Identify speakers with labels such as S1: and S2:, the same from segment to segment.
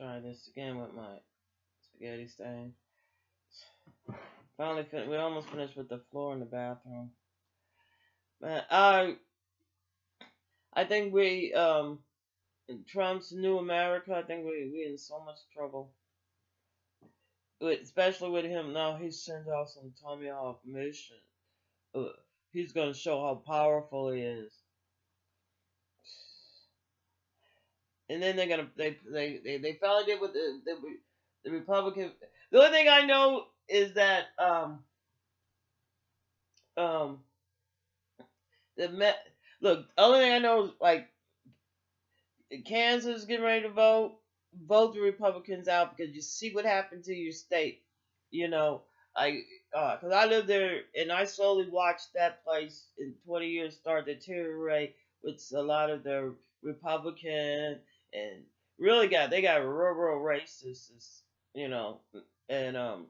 S1: Try this again with my spaghetti stain. Finally, we almost finished with the floor in the bathroom. But I think Trump's new America. I think we in so much trouble, especially with him now. He sent out some Tomahawk mission. Uh, he's gonna show how powerful he is, and then they finally did with the Republican. The only thing I know is that um look. The only thing I know is like Kansas getting ready to vote the Republicans out because you see what happened to your state. You know, because I lived there and I slowly watched that place in 20 years start to deteriorate with a lot of the Republican and really they got real racists, you know, and um,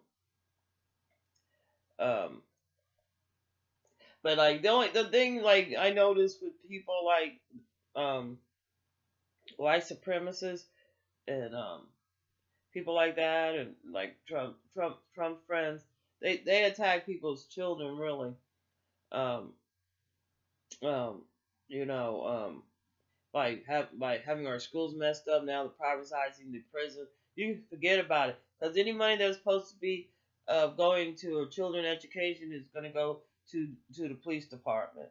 S1: but like the thing like I noticed with people like um white supremacists and people like that and like Trump friends, they attack people's children really. Um, um, you know, by having our schools messed up now, the privatizing the prison. You forget about it because any money that's supposed to be going to children education is going to go to the police department.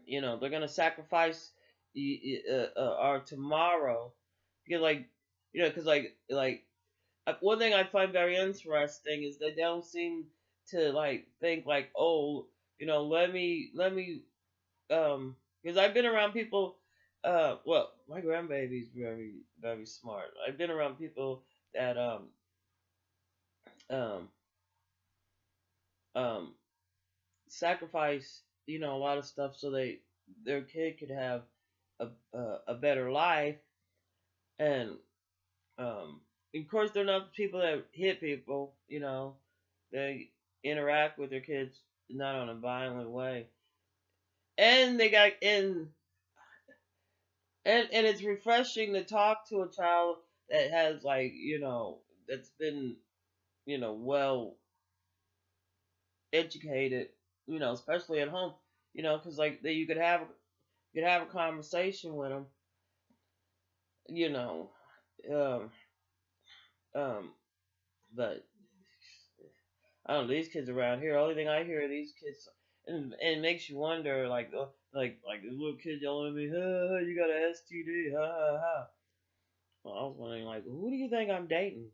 S1: You know, they're going to sacrifice our tomorrow because because one thing I find very interesting is that they don't seem to like think like, oh, let me because I've been around people. Well, my grandbaby's very smart. I've been around people that um um sacrifice a lot of stuff so their kid could have a better life and um of course they're not people that hit people. They interact with their kids not on a violent way, and they got in and it's refreshing to talk to a child that has that's been well educated, especially at home, because like that you could have a conversation with them, you know um um but I don't know, these kids around here, only thing I hear of these kids, and it makes you wonder, like the little kid yelling at me, you got an STD, ha ha ha. Well, I was wondering, like, who do you think I'm dating?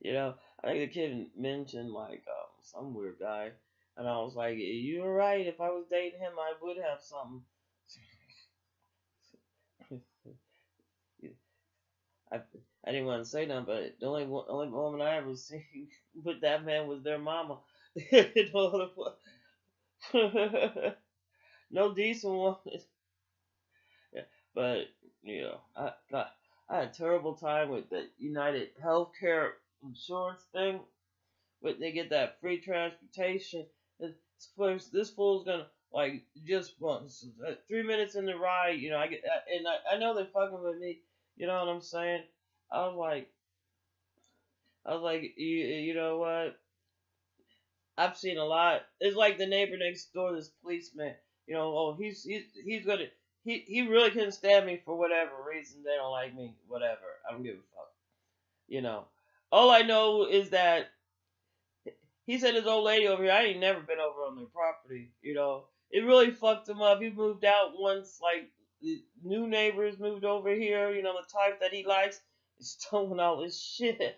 S1: I think the kid mentioned like some weird guy, and I was like, "You're right. If I was dating him, I would have something." I I didn't want to say nothing, but the only woman I ever seen with that man was their mama. No decent woman. Yeah, but I had a terrible time with the United Healthcare insurance thing. But they get that free transportation. This fool's gonna like just once 3 minutes in the ride. I get and I know they're fucking with me. You know what I'm saying? I was like, you know what? I've seen a lot. It's like the neighbor next door, this policeman. Oh, he's gonna he really couldn't stand me for whatever reason. They don't like me. Whatever. I don't give a fuck. You know. All I know is that he said his old lady over here. I ain't never been over on their property. It really fucked him up. He moved out once, like the new neighbors moved over here. The type that he likes is stolen all his shit.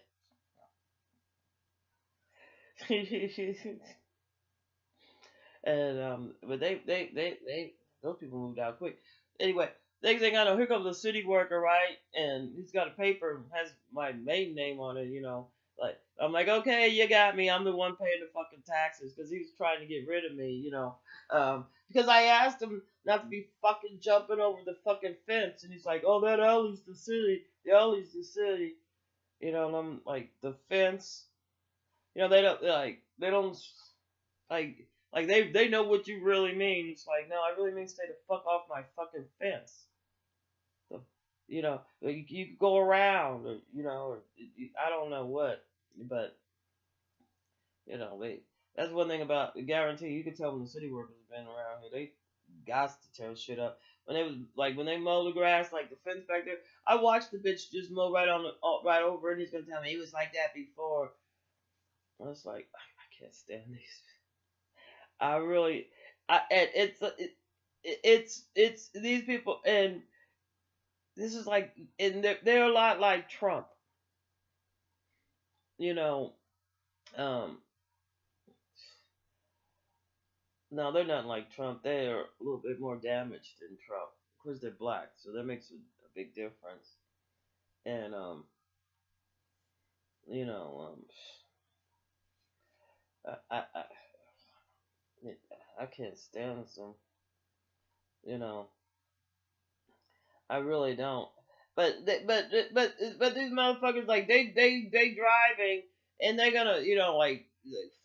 S1: And but they those people moved out quick. Anyway, next thing I know, here comes a city worker, right? And he's got a paper has my maiden name on it. Like I'm like, okay, you got me. I'm the one paying the fucking taxes because he was trying to get rid of me. Because I asked him not to be fucking jumping over the fucking fence, and he's like, oh, that alley's the city. The alley's the city. And I'm like, the fence. They don't like Like they know what you really mean. It's like, no, I really mean stay the fuck off my fucking fence. So, you could go around, or or I don't know what, but they. That's one thing about guarantee. You can tell when the city workers have been around here. They got to tear shit up. When they was like when they mow the grass, like the fence back there, I watched the bitch just mow right over it. He's gonna tell me he was like that before. I was like, I can't stand these. I really, it's these people, and this is like, and they're a lot like Trump, you know. Um, no, they're not like Trump. They're a little bit more damaged than Trump. Of course, they're black, so that makes a big difference. And you know, I I I, I can't stand some, you know. I really don't. But these motherfuckers like they driving and they're gonna like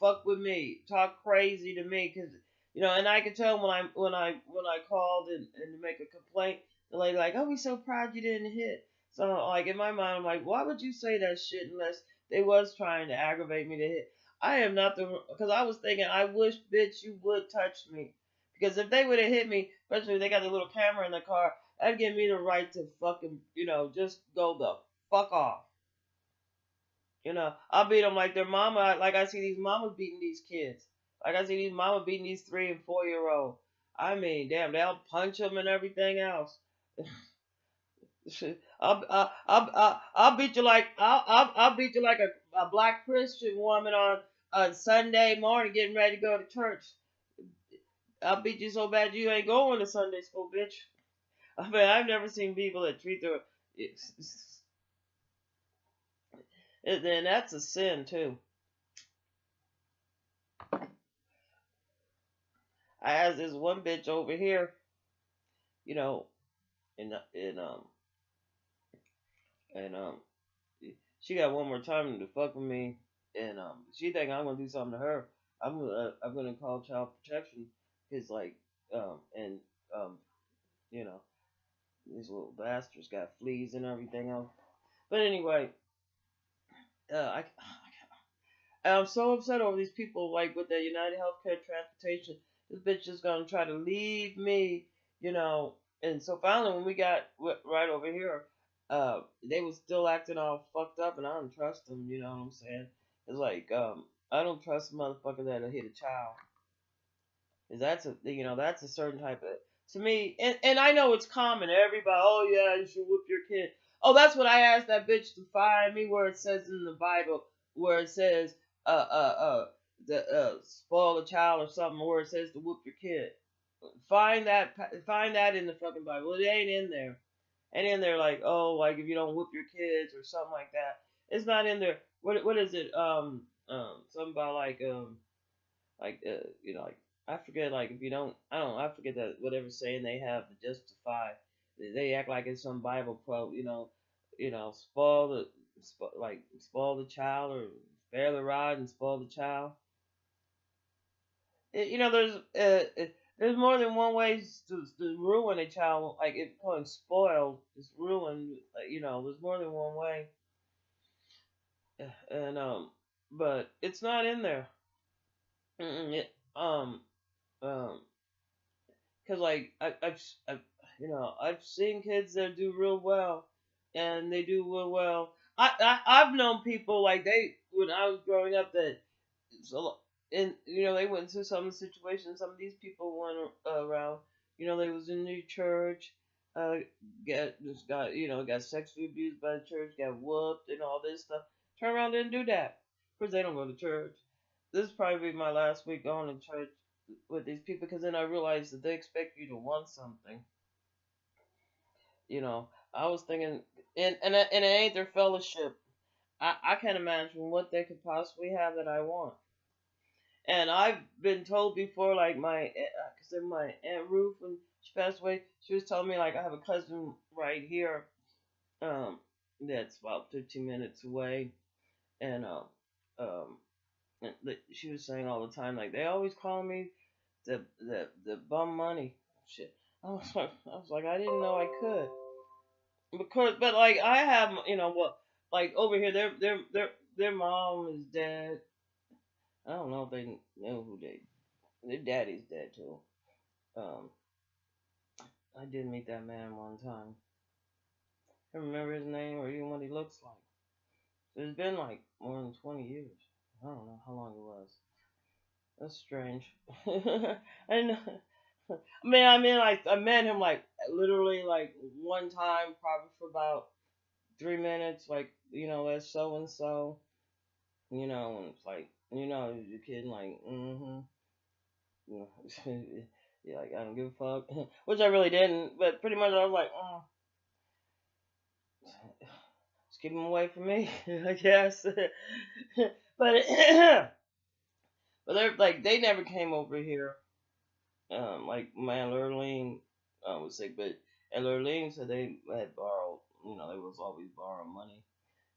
S1: fuck with me, talk crazy to me because and I can tell when I called and to make a complaint, the lady like, oh, we so proud you didn't hit. So like in my mind I'm like, why would you say that shit unless they was trying to aggravate me to hit? I am not the because I was thinking I wish bitch you would touch me because if they would have hit me, especially if they got the little camera in the car. That'd give me the right to fucking, just go the fuck off. I'll beat them like their mama. Like I see these mamas beating these kids. Like I see these mamas beating these 3 and 4 year old. I mean, damn, they'll punch them and everything else. I'll beat you like I'll beat you like a black Christian woman on Sunday morning getting ready to go to church. I'll beat you so bad you ain't going to Sunday school, bitch. I mean, I've never seen people that treat their. Then that's a sin too. I asked this one bitch over here, you know, and and um and she got one more time to fuck with me, and she think I'm gonna do something to her. I'm gonna call child protection, cause like and um you know these little bastards got fleas and everything else. But anyway, I I'm so upset over these people, like with the United Healthcare Transportation. This bitch is gonna try to leave me, you know. And so finally, when we got right over here, they was still acting all fucked up, and I don't trust them. You know what I'm saying? It's like, I don't trust a motherfucker that'll hit a child. 'Cause that's a certain type of to me, and I know it's common. Everybody, oh yeah, you should whoop your kid. Oh, that's what I asked that bitch to find me where it says in the Bible where it says the spoil a child or something where it says to whoop your kid. Find that in the fucking Bible. It ain't in there. Ain't in there like like if you don't whoop your kids or something like that. It's not in there. What is it? Something about like I forget like if you don't I don't know, I forget that whatever saying they have to justify they act like it's some Bible quote spoil the child or spare the rod and spoil the child. There's more than one way to ruin a child, like if calling spoiled is ruined. There's more than one way. And but it's not in there. Mm-mm, it, um because like I've seen kids that do real well, and they do real well. I've known people like they when I was growing up that so and they went through some situations. Some of these people went around. They was in the church, uh, got sexually abused by the church, got whooped and all this stuff. Turn around and do that. Of course, they don't go to church. This is probably my last week going to church with these people because then I realized that they expect you to want something. I was thinking, and it ain't their fellowship. I can't imagine what they could possibly have that I want. And I've been told before, like cause my aunt Ruth when she passed away, she was telling me like I have a cousin right here, that's about 15 minutes away, and um, and she was saying all the time like they always call me the bum money shit. I was like, I didn't know I could. Because, but like I have, what, like over here, their mom is dead. I don't know if they know who their daddy's dead too. Um, I did meet that man one time. I don't remember his name or even what he looks like. It's been like more than 20 years. I don't know how long it was. That's strange. And like I met him like literally like one time, probably for about 3 minutes. Like as so and so. And it's like you're kidding like you know, yeah, like I don't give a fuck, which I really didn't. But pretty much I was like, just keep him away from me, I guess. But but they're like they never came over here. Like my Aunt Lurleen was sick, but Aunt Lurleen said they had borrowed. They was always borrowing money.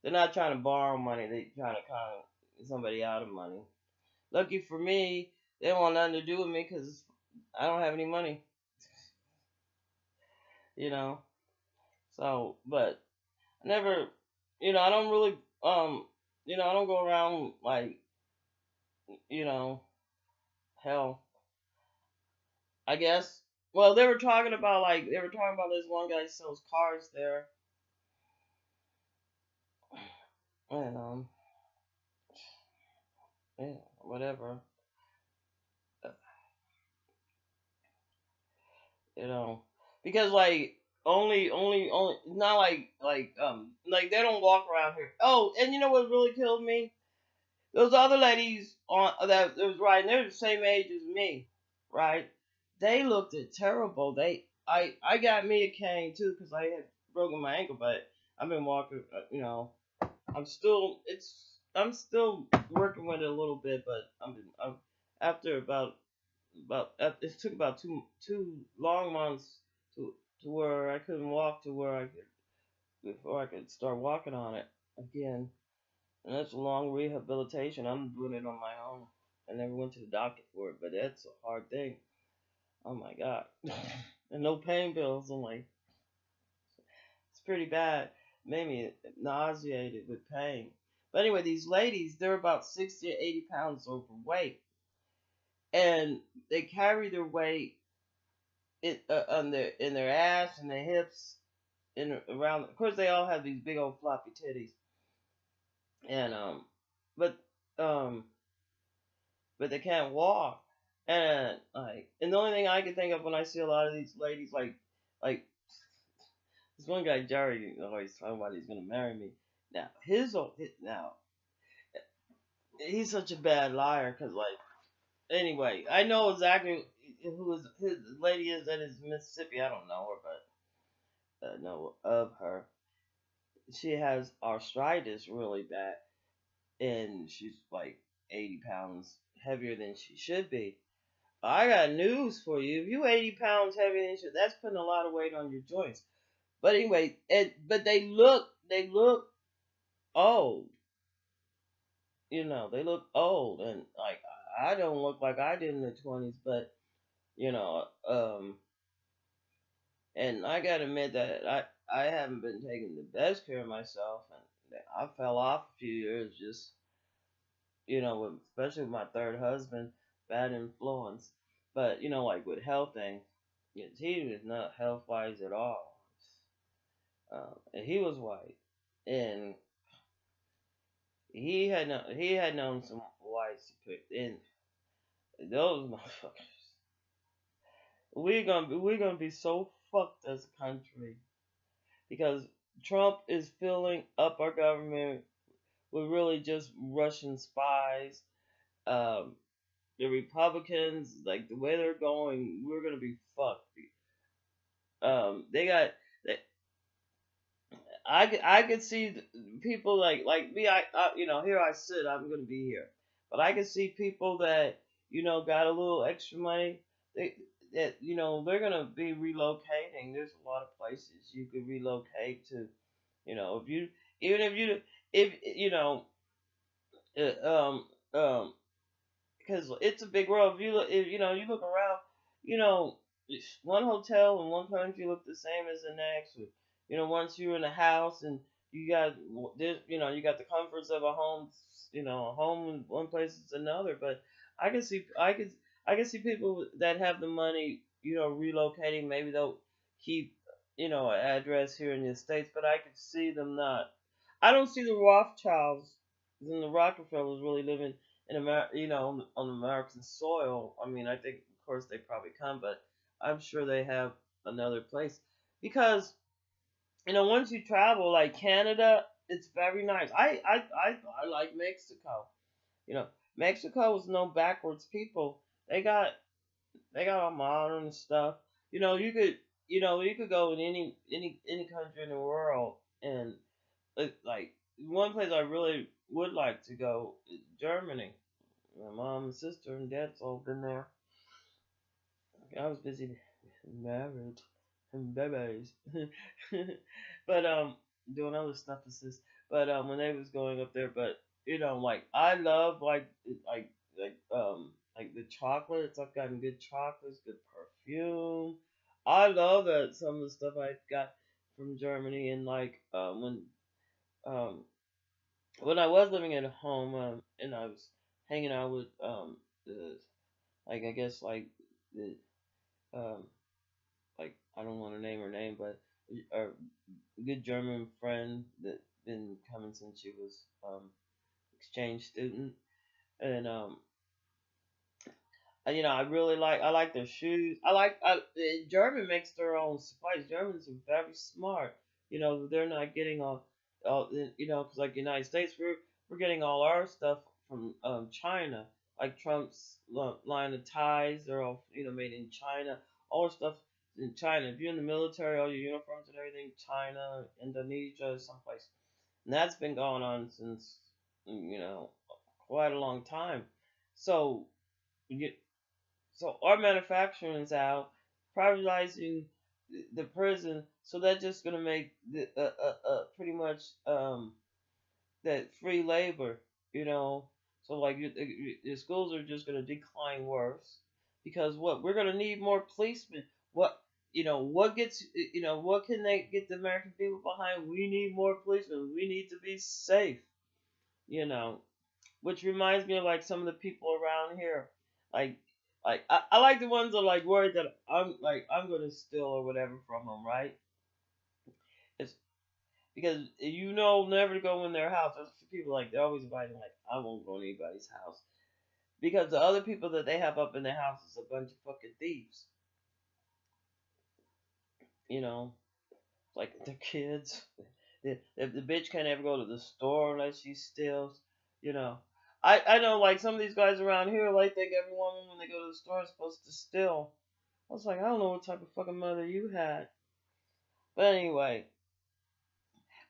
S1: They're not trying to borrow money. They trying to kind of get somebody out of money. Lucky for me, they don't want nothing to do with me because I don't have any money. You know. So, but I never, I don't really, I don't go around like, you know, hell. I guess. Well, they were talking about this one guy sells cars there, and yeah, whatever, uh, you know, because like only, not like they don't walk around here. Oh, and you know what really killed me? Those other ladies on that was riding, they're the same age as me, right? They looked terrible. I got me a cane too because I had broken my ankle, but I've been walking. I'm still working with it a little bit, but I'm after it took about two long months to where I couldn't walk to where I could before I could start walking on it again. And that's a long rehabilitation. I'm doing it on my own. I never went to the doctor for it, but that's a hard thing. Oh my god. And no pain pills. I'm like, it's pretty bad. Made me nauseated with pain. But anyway, these ladies, they're about 60 or 80 pounds overweight. And they carry their weight in their ass and their hips and around. Of course, they all have these big old floppy titties. And but um, but they can't walk. And the only thing I can think of when I see a lot of these ladies, like this one guy Jerry always talking about he's gonna marry me. Now he's such a bad liar because like anyway I know exactly who his lady is that is Mississippi. I don't know her, but know of her. She has arthritis really bad, and she's like 80 pounds heavier than she should be. I got news for you. If you 80 pounds heavier than you, that's putting a lot of weight on your joints. But anyway, but they look old. They look old, and like I don't look like I did in the 20s, but you know, and I gotta admit that I haven't been taking the best care of myself, and I fell off a few years just especially with my third husband, bad influence. But like with health things, he was not health wise at all. And he was white, and he had known some whites to put in those motherfuckers. We're gonna be so fucked as a country because Trump is filling up our government with really just Russian spies. Um, the Republicans, like the way they're going, we're gonna be fucked. They got. I could see people like me. Here I sit. I'm gonna be here, but I can see people that got a little extra money. They that they're gonna be relocating. There's a lot of places you could relocate to. If you even if you if uh, um um because it's a big world. If you look, if, you look around, you know, one hotel in one country look the same as the next. Or, once you're in a house and you got this, you got the comforts of a home, a home in one place is another. But I can see, I can see people that have the money, relocating. Maybe they'll keep, an address here in the States, but I could see them not. I don't see the Rothschilds and the Rockefellers really living in America, on American soil. I mean, I think, of course, they probably come, but I'm sure they have another place because, once you travel like Canada, it's very nice. I like Mexico. You know, Mexico was no backwards people. They got they got all modern stuff. You could go in any country in the world and like one place I really would like to go is Germany. My mom and sister and dad's all been there. I was busy married and babies, but doing other stuff as this. But when they was going up there, but like I love like the chocolates. I've gotten good chocolates, good perfume. I love that some of the stuff I got from Germany and like um when I was living at home and I was hanging out with the like I guess like the um like I don't want to name her name, but a good German friend that been coming since she was exchange student, and I really I like their shoes. German makes their own supplies. Germans are very smart. They're not getting all because like United States, we're getting all our stuff from China. Like Trump's line of ties, they're all made in China. All our stuff in China. If you're in the military, all your uniforms and everything, China, Indonesia, someplace, and that's been going on since quite a long time. So you, so our manufacturing is out, privatizing the prison. So that's just gonna make pretty much that free labor, you know. So like the schools are just gonna decline worse because what we're gonna need more policemen. What gets what can they get the American people behind? We need more policemen. We need to be safe. You know, which reminds me of like some of the people around here, like I like the ones that are like worried that I'm gonna steal or whatever from them, right? It's because never to go in their house. There's people like they're always inviting like I won't go in anybody's house because the other people that they have up in their house is a bunch of fucking thieves, you know, like their kids. The bitch can't ever go to the store unless she steals, you know. I know like some of these guys around here like think every woman when they go to the store is supposed to steal. I was like, I don't know what type of fucking mother you had. But anyway.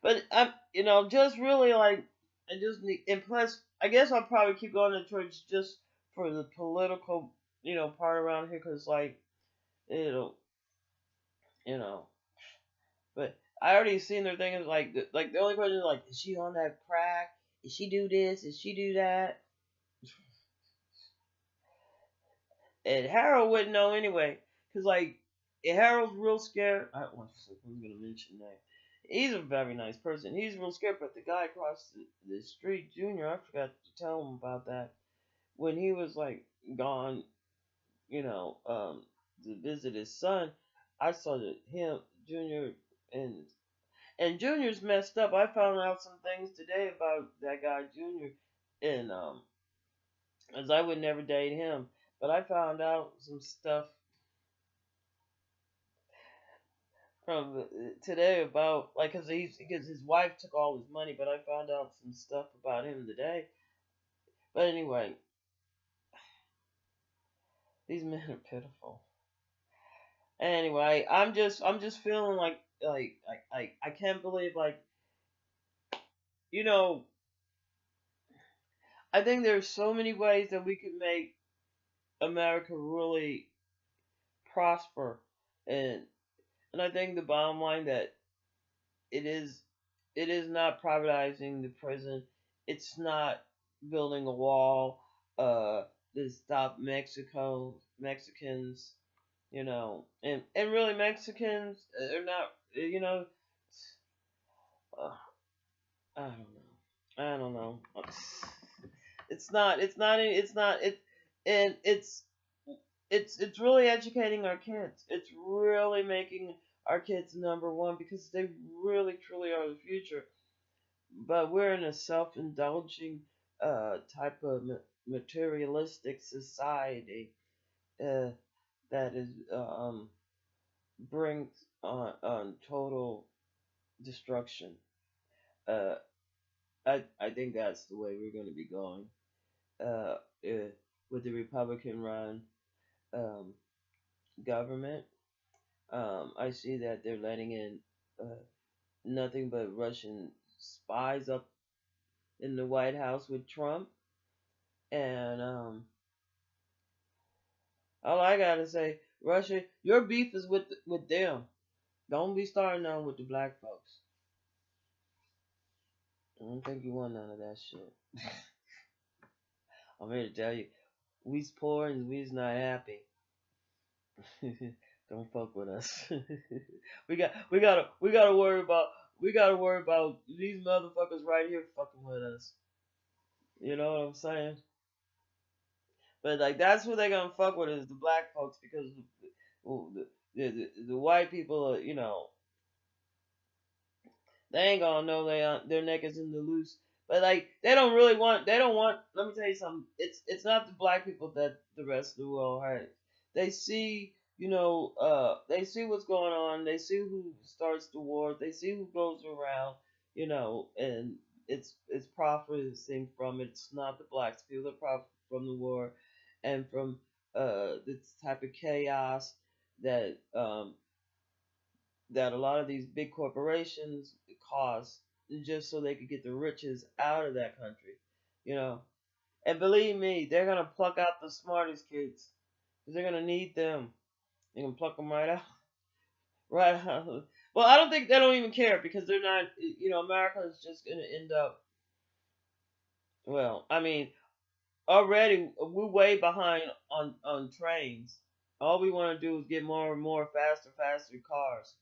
S1: But I'm just really like I just need and plus I guess I'll probably keep going to church just for the political, part around here because like it'll you know but I already seen their thing is like the only question is like is she on that crack? Is she do this? Is she do that? And Harold wouldn't know anyway, cause like Harold's real scared. I was gonna mention that. He's a very nice person. He's real scared, but the guy across the street, Junior, I forgot to tell him about that. When he was like gone, to visit his son, I saw that him, Junior, and Junior's messed up. I found out some things today about that guy, Junior, and as I would never date him. But I found out some stuff from today about like because his wife took all his money, but I found out some stuff about him today. But anyway, these men are pitiful. Anyway, I'm just feeling like I can't believe like you know I think there's so many ways that we could make America really prosper and I think the bottom line that it is it is not privatizing the prison. It's not building a wall. to stop Mexicans, and really Mexicans are not, uh, I don't know, I don't know. It's really educating our kids. It's really making our kids number one because they really truly are the future. But we're in a self-indulging type of materialistic society uh, that is brings on total destruction. Uh, I think that's the way we're going to be going uh, uh, with the Republican run um, government. I see that they're letting in uh, nothing but Russian spies up in the White House with Trump, and all I gotta say, Russia, your beef is with them. Don't be starting on with the black folks. I don't think you want none of that shit. I'm here to tell you, we's poor and we's not happy. Don't fuck with us. we gotta worry about these motherfuckers right here fucking with us. You know what I'm saying? But like that's who they gonna fuck with is the black folks because the white people are, they ain't gonna know their neck is in the loose. But like they don't want. Let me tell you something. It's not the black people that the rest of the world hates. They see they see what's going on. They see who starts the war. They see who goes around. And it's profiting from it. It's not the blacks. People that profit from the war, and from this type of chaos that that a lot of these big corporations cause just so they could get the riches out of that country, you know. And believe me, they're gonna pluck out the smartest kids because they're gonna need them. They're gonna pluck them right out, right out. Well, I don't think they don't even care because they're not. America is just gonna end up. Well, I mean, already we're way behind on trains. All we want to do is get more and more faster cars.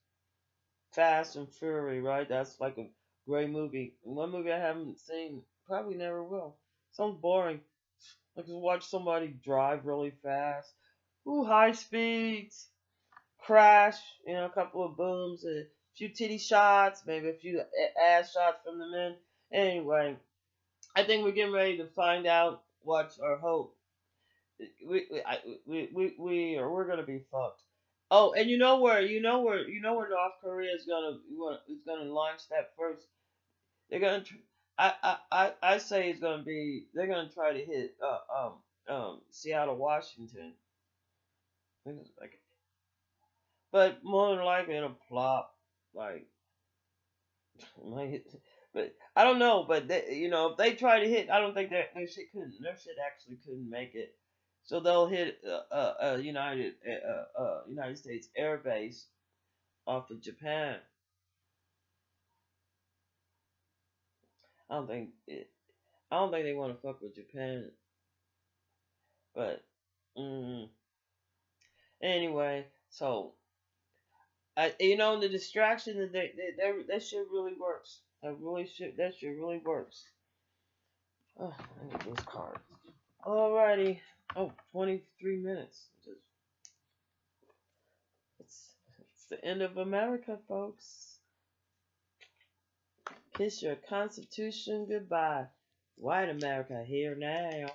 S1: Fast and Fury, right? That's like a great movie. One movie I haven't seen, probably never will. Sounds boring. Like to watch somebody drive really fast. Ooh, high speeds, crash, a couple of booms, a few titty shots, maybe a few ass shots from the men. Anyway, I think we're getting ready to find out what's our hope. We're gonna be fucked. Oh, and North Korea is gonna launch that first. They're gonna. I say it's gonna be. They're gonna try to hit Seattle, Washington. Like, but more than likely it'll plop. Like, might hit, but I don't know. But if they try to hit, I don't think their shit actually couldn't make it. So they'll hit United States Air Base off of Japan. I don't think it. I don't think they want to fuck with Japan. But mm, anyway, so the distraction that that shit really works. That shit really works. Oh, I need this card. Alrighty. Oh, 23 minutes. It's the end of America, folks. Kiss your Constitution goodbye. White America here now.